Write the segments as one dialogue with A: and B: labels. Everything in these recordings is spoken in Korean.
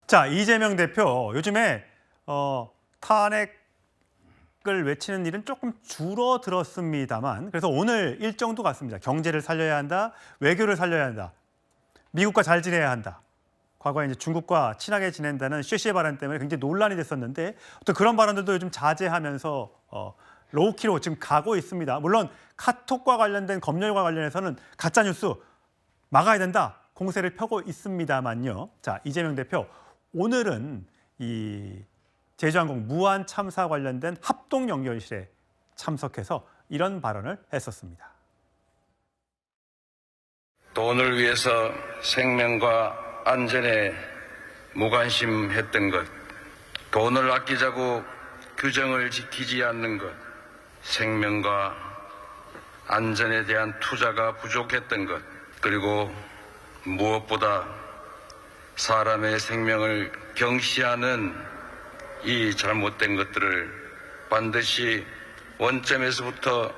A: 자, 이재명 대표 요즘에 탄핵을 외치는 일은 조금 줄어들었습니다만 그래서 오늘 일정도 같습니다. 경제를 살려야 한다, 외교를 살려야 한다, 미국과 잘 지내야 한다. 과거에 이제 중국과 친하게 지낸다는 쉐시의 발언 때문에 굉장히 논란이 됐었는데 또 그런 발언들도 요즘 자제하면서 로우키로 지금 가고 있습니다. 물론 카톡과 관련된 검열과 관련해서는 가짜 뉴스 막아야 된다 공세를 펴고 있습니다만요. 자, 이재명 대표 오늘은 이 제주항공 무한 참사 관련된 합동연결실에 참석해서 이런 발언을 했었습니다.
B: 돈을 위해서 생명과 안전에 무관심했던 것, 돈을 아끼자고 규정을 지키지 않는 것, 생명과 안전에 대한 투자가 부족했던 것, 그리고 무엇보다 사람의 생명을 경시하는 이 잘못된 것들을 반드시 원점에서부터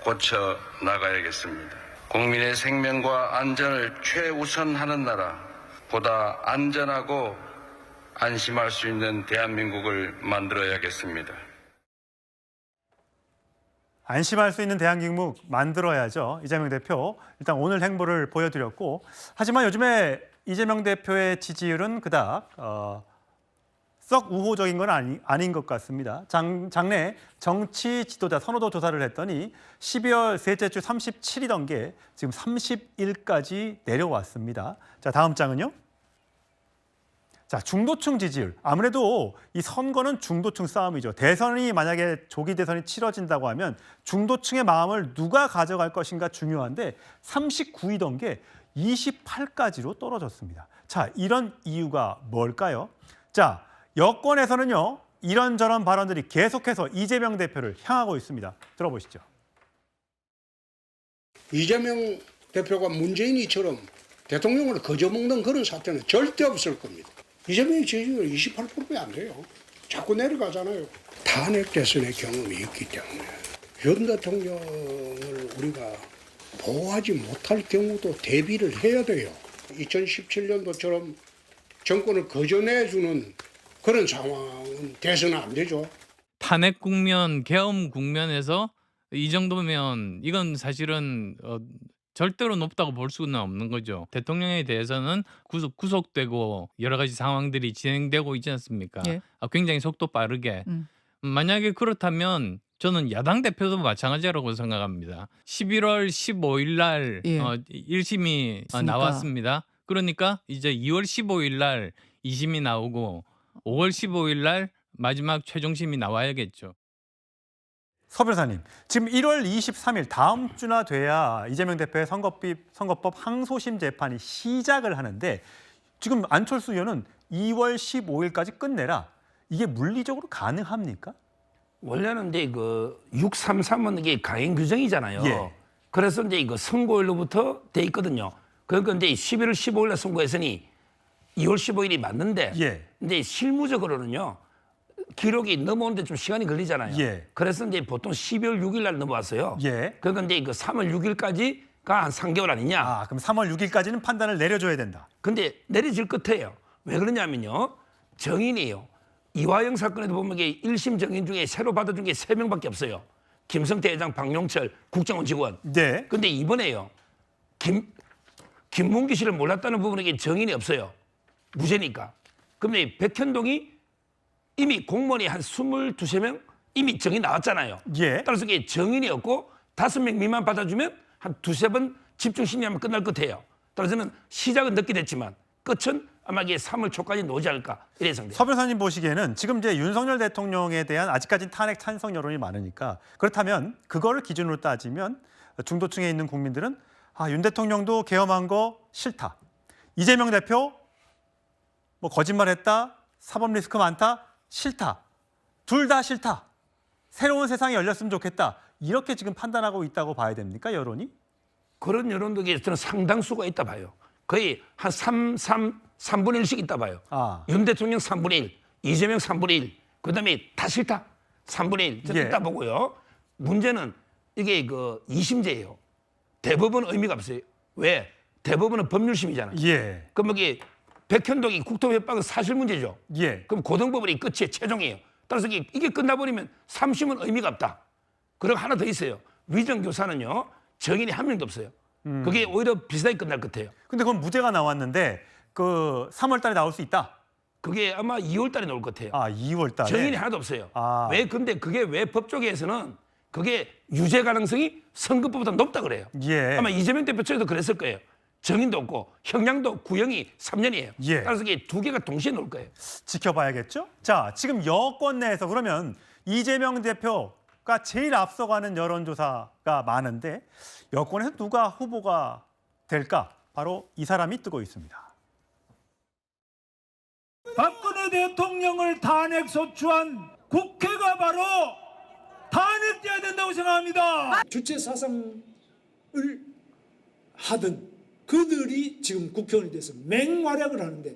B: 고쳐 나가야겠습니다. 국민의 생명과 안전을 최우선하는 나라, 보다 안전하고 안심할 수 있는 대한민국을 만들어야겠습니다.
A: 안심할 수 있는 대한민국 만들어야죠. 이재명 대표 일단 오늘 행보를 보여드렸고 하지만 요즘에 이재명 대표의 지지율은 그닥 썩 우호적인 건 아닌 것 같습니다. 장내 정치 지도자 선호도 조사를 했더니 12월 셋째 주 37이던 게 지금 31까지 내려왔습니다. 자, 다음 장은요. 자, 중도층 지지율. 아무래도 이 선거는 중도층 싸움이죠. 대선이 만약에 조기 대선이 치러진다고 하면 중도층의 마음을 누가 가져갈 것인가 중요한데 39이던 게 28까지로 떨어졌습니다. 자, 이런 이유가 뭘까요? 자, 여권에서는요. 이런저런 발언들이 계속해서 이재명 대표를 향하고 있습니다. 들어보시죠.
C: 이재명 대표가 문재인이처럼 대통령을 거저먹는 그런 사태는 절대 없을 겁니다. 이재명의 지지율 28%밖에 안 돼요. 자꾸 내려가잖아요. 탄핵 대선의 경험이 있기 때문에 윤 대통령을 우리가 보호하지 못할 경우도 대비를 해야 돼요. 2017년도처럼 정권을 거저내주는 그런 상황은 돼서는 안 되죠.
D: 탄핵 국면, 계엄 국면에서 이 정도면 이건 사실은 절대로 높다고 볼 수는 없는 거죠. 대통령에 대해서는 구속되고 여러 가지 상황들이 진행되고 있지 않습니까?
E: 예.
D: 굉장히 속도 빠르게. 만약에 그렇다면 저는 야당 대표도 마찬가지라고 생각합니다. 11월 15일 날
E: 예.
D: 1심이
E: 있으니까.
D: 나왔습니다. 그러니까 이제 2월 15일 날 2심이 나오고 5월 15일 날 마지막 최종심이 나와야겠죠.
A: 서 변호사님, 지금 1월 23일 다음 주나 돼야 이재명 대표의 선거법 항소심 재판이 시작을 하는데 지금 안철수 의원은 2월 15일까지 끝내라. 이게 물리적으로 가능합니까?
F: 원래는 이제 그 633은 이게 가행 규정이잖아요.
A: 예.
F: 그래서 이제 이거 선고일로부터 돼 있거든요. 그러니까 이제 11월 15일에 선고했으니 2월 15일이 맞는데
A: 예.
F: 근데 실무적으로는요. 기록이 넘어오는데 좀 시간이 걸리잖아요.
A: 예.
F: 그래서 이제 보통 12월 6일 날 넘어왔어요.
A: 예.
F: 그러니까 이제 그 3월 6일까지가 한 3개월 아니냐.
A: 아, 그럼 3월 6일까지는 판단을 내려줘야 된다.
F: 근데 내려질 끝에요. 왜 그러냐면요. 정인이에요. 이화영 사건에도 보면 이게 1심 정인 중에 새로 받아준 게 3명밖에 없어요. 김성태 회장, 박용철, 국정원 직원.
A: 네.
F: 근데 이번에요. 김문기 씨를 몰랐다는 부분에 이게 정인이 없어요. 무죄니까. 그럼 백현동이 이미 공무원이 한 22명 이미 정인 나왔잖아요.
A: 예.
F: 따라서 이게 정인이 없고 5명 미만 받아주면 한 2-3번 집중 심리하면 끝날 것 같아요. 따라서는 시작은 늦게 됐지만 끝은 아마 이게 3월 초까지 나오지 않을까 이래 예상돼요.
A: 서 변호사님 보시기에는 지금 이제 윤석열 대통령에 대한 아직까지는 탄핵 찬성 여론이 많으니까 그렇다면 그거를 기준으로 따지면 중도층에 있는 국민들은 윤 대통령도 계엄한 거 싫다. 이재명 대표 뭐 거짓말했다. 사법 리스크 많다. 싫다. 둘 다 싫다. 새로운 세상이 열렸으면 좋겠다. 이렇게 지금 판단하고 있다고 봐야 됩니까? 여론이?
F: 그런 여론도 저는 상당수가 있다 봐요. 거의 한 3분의 1씩 있다 봐요. 윤 대통령 3분의 1, 이재명 3분의 1, 그다음에 다 싫다. 3분의 1. 저는
A: 예.
F: 있다 보고요. 문제는 이게 그 2심제예요. 대법원은 의미가 없어요. 왜? 대법원은 법률심이잖아요.
A: 예.
F: 그럼 이게 백현동이 국토부 협박은 사실 문제죠.
A: 예.
F: 그럼 고등법원이 끝이에요. 최종이에요. 따라서 이게 끝나버리면 3심은 의미가 없다. 그리고 하나 더 있어요. 위정교사는요. 정인이 한 명도 없어요. 그게 오히려 비슷하게 끝날 것 같아요.
A: 근데 그건 무죄가 나왔는데 그 3월 달에 나올 수 있다.
F: 그게 아마 2월 달에 나올 것 같아요.
A: 아, 2월 달에.
F: 정인이 하나도 없어요.
A: 아.
F: 근데 그게 왜 법조계에서는 그게 유죄 가능성이 선거법보다 높다 그래요.
A: 예.
F: 아마 이재명 대표 쪽에도 그랬을 거예요. 정인도 없고 형량도 구형이 3년이에요.
A: 예.
F: 따라서 이게 두 개가 동시에 나올 거예요.
A: 지켜봐야겠죠. 자, 지금 여권 내에서 그러면 이재명 대표가 제일 앞서가는 여론조사가 많은데 여권에서 누가 후보가 될까? 바로 이 사람이 뜨고 있습니다.
E: 박근혜 대통령을 탄핵소추한 국회가 바로 탄핵돼야 된다고 생각합니다.
G: 주체 사상을 하던 그들이 지금 국회의원이 돼서 맹활약을 하는데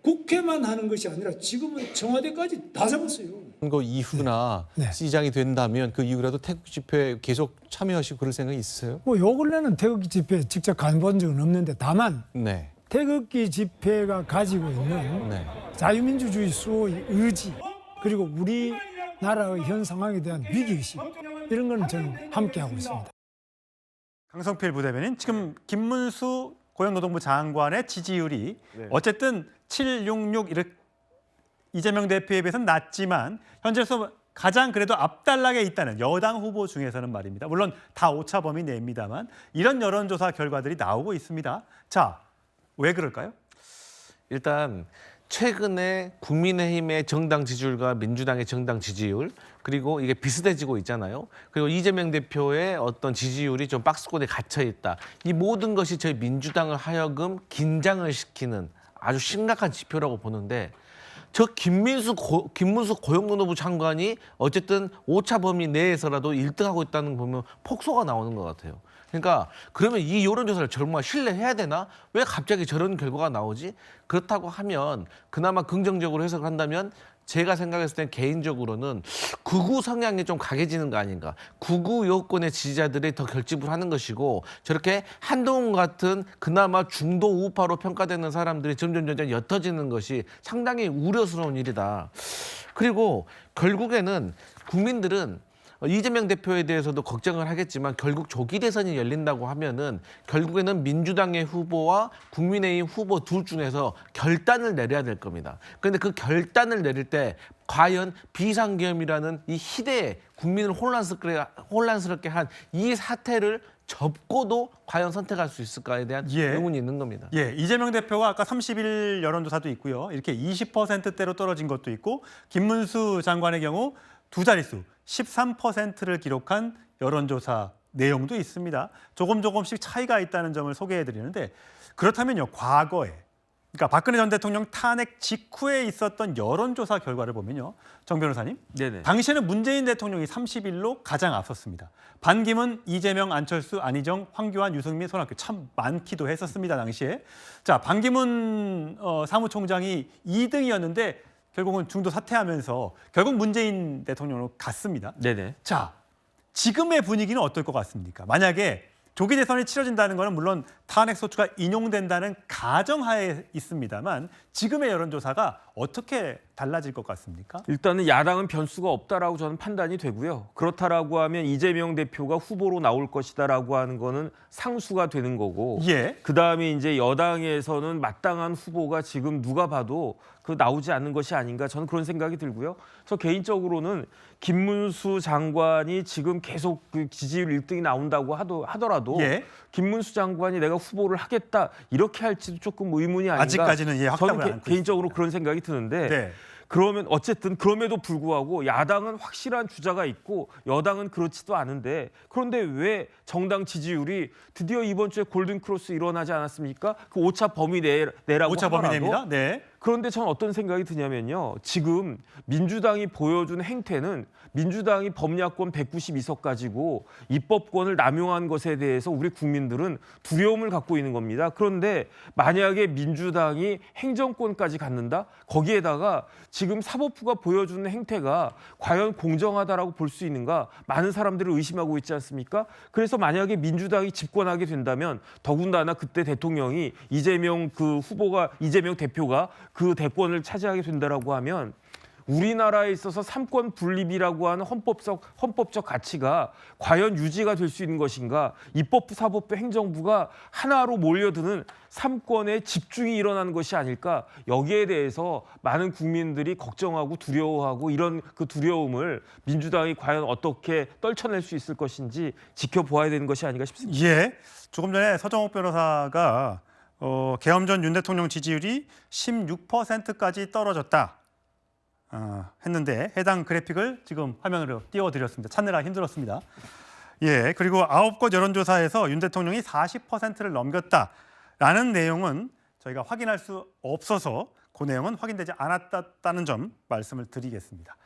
G: 국회만 하는 것이 아니라 지금은 청와대까지 다 잡았어요.
H: 선거 이후나
G: 네.
H: 시장이 된다면 그 이후라도 태극 집회에 계속 참여하시고 그럴 생각이 있으세요?
G: 뭐 요 근래는 태극기 집회에 직접 가본 적은 없는데 다만
H: 네.
G: 태극기 집회가 가지고 있는
H: 네.
G: 자유민주주의 수호의 의지 그리고 우리나라의 현 상황에 대한 위기의식 이런 거는 저는 함께하고 있습니다.
A: 강성필 부대변인, 지금 김문수 고용노동부 장관의 지지율이 어쨌든 766 이재명 대표에 비해서는 낮지만 현재로서 가장 그래도 앞달락에 있다는 여당 후보 중에서는 말입니다. 물론 다 오차 범위 내입니다만 이런 여론조사 결과들이 나오고 있습니다. 자, 왜 그럴까요?
H: 일단 최근에 국민의힘의 정당 지지율과 민주당의 정당 지지율 그리고 이게 비슷해지고 있잖아요. 그리고 이재명 대표의 어떤 지지율이 좀 박스권에 갇혀 있다. 이 모든 것이 저희 민주당을 하여금 긴장을 시키는 아주 심각한 지표라고 보는데 저 김문수 고용노동부 장관이 어쨌든 오차 범위 내에서라도 1등하고 있다는 거 보면 폭소가 나오는 것 같아요. 그러니까 그러면 이 여론조사를 정말 신뢰해야 되나? 왜 갑자기 저런 결과가 나오지? 그렇다고 하면 그나마 긍정적으로 해석을 한다면 제가 생각했을 땐 개인적으로는 극우 성향이 좀 강해지는 거 아닌가. 극우 여권의 지지자들이 더 결집을 하는 것이고 저렇게 한동훈 같은 그나마 중도 우파로 평가되는 사람들이 점점 옅어지는 것이 상당히 우려스러운 일이다. 그리고 결국에는 국민들은 이재명 대표에 대해서도 걱정을 하겠지만 결국 조기 대선이 열린다고 하면은 결국에는 민주당의 후보와 국민의힘 후보 둘 중에서 결단을 내려야 될 겁니다. 그런데 그 결단을 내릴 때 과연 비상계엄이라는 이 희대에 국민을 혼란스럽게 한 이 사태를 접고도 과연 선택할 수 있을까에 대한 의문이 있는 겁니다.
A: 예, 이재명 대표가 아까 30일 여론조사도 있고요. 이렇게 20%대로 떨어진 것도 있고 김문수 장관의 경우 두 자릿수 13%를 기록한 여론조사 내용도 있습니다. 조금씩 차이가 있다는 점을 소개해드리는데 그렇다면요, 과거에 그러니까 박근혜 전 대통령 탄핵 직후에 있었던 여론조사 결과를 보면요, 정 변호사님,
I: 네네.
A: 당시에는 문재인 대통령이 30일로 가장 앞섰습니다. 반기문, 이재명, 안철수, 안희정, 황교안, 유승민, 손학규 참 많기도 했었습니다, 당시에. 자, 반기문 사무총장이 2등이었는데 결국은 중도 사퇴하면서 결국 문재인 대통령으로 갔습니다.
I: 네네.
A: 자, 지금의 분위기는 어떨 것 같습니까? 만약에 조기 대선이 치러진다는 것은 물론 탄핵 소추가 인용된다는 가정하에 있습니다만 지금의 여론조사가 어떻게 달라질 것 같습니까?
I: 일단은 야당은 변수가 없다라고 저는 판단이 되고요. 그렇다라고 하면 이재명 대표가 후보로 나올 것이다라고 하는 거는 상수가 되는 거고.
A: 예.
I: 그다음에 이제 여당에서는 마땅한 후보가 지금 누가 봐도 그 나오지 않는 것이 아닌가 저는 그런 생각이 들고요. 저 개인적으로는 김문수 장관이 지금 계속 그 지지율 1등이 나온다고 하더라도
A: 예.
I: 김문수 장관이 내가 후보를 하겠다 이렇게 할지도 조금 의문이 아닌가.
A: 아직까지는 확답을
I: 저는
A: 안 하고
I: 개인적으로
A: 있습니다.
I: 그런 생각이 드는데
A: 네.
I: 그러면 어쨌든 그럼에도 불구하고 야당은 확실한 주자가 있고 여당은 그렇지도 않은데 그런데 왜 정당 지지율이 드디어 이번 주에 골든크로스 일어나지 않았습니까? 그 오차 범위 내라고
A: 오차 범위
I: 하더라도
A: 내입니다. 네.
I: 그런데 전 어떤 생각이 드냐면요. 지금 민주당이 보여준 행태는 민주당이 범야권 192석 가지고 입법권을 남용한 것에 대해서 우리 국민들은 두려움을 갖고 있는 겁니다. 그런데 만약에 민주당이 행정권까지 갖는다? 거기에다가 지금 사법부가 보여주는 행태가 과연 공정하다라고 볼 수 있는가? 많은 사람들을 의심하고 있지 않습니까? 그래서 만약에 민주당이 집권하게 된다면 더군다나 그때 대통령이 이재명 이재명 대표가 그 대권을 차지하게 된다라고 하면 우리나라에 있어서 삼권 분립이라고 하는 헌법적 가치가 과연 유지가 될 수 있는 것인가? 입법부, 사법부, 행정부가 하나로 몰려드는 삼권의 집중이 일어나는 것이 아닐까? 여기에 대해서 많은 국민들이 걱정하고 두려워하고 이런 그 두려움을 민주당이 과연 어떻게 떨쳐낼 수 있을 것인지 지켜보아야 되는 것이 아닌가 싶습니다.
A: 예, 조금 전에 서정욱 변호사가 계엄 전 윤 대통령 지지율이 16%까지 떨어졌다 했는데 해당 그래픽을 지금 화면으로 띄워드렸습니다. 찾느라 힘들었습니다. 예, 그리고 9곳 여론조사에서 윤 대통령이 40%를 넘겼다라는 내용은 저희가 확인할 수 없어서 그 내용은 확인되지 않았다는 점 말씀을 드리겠습니다.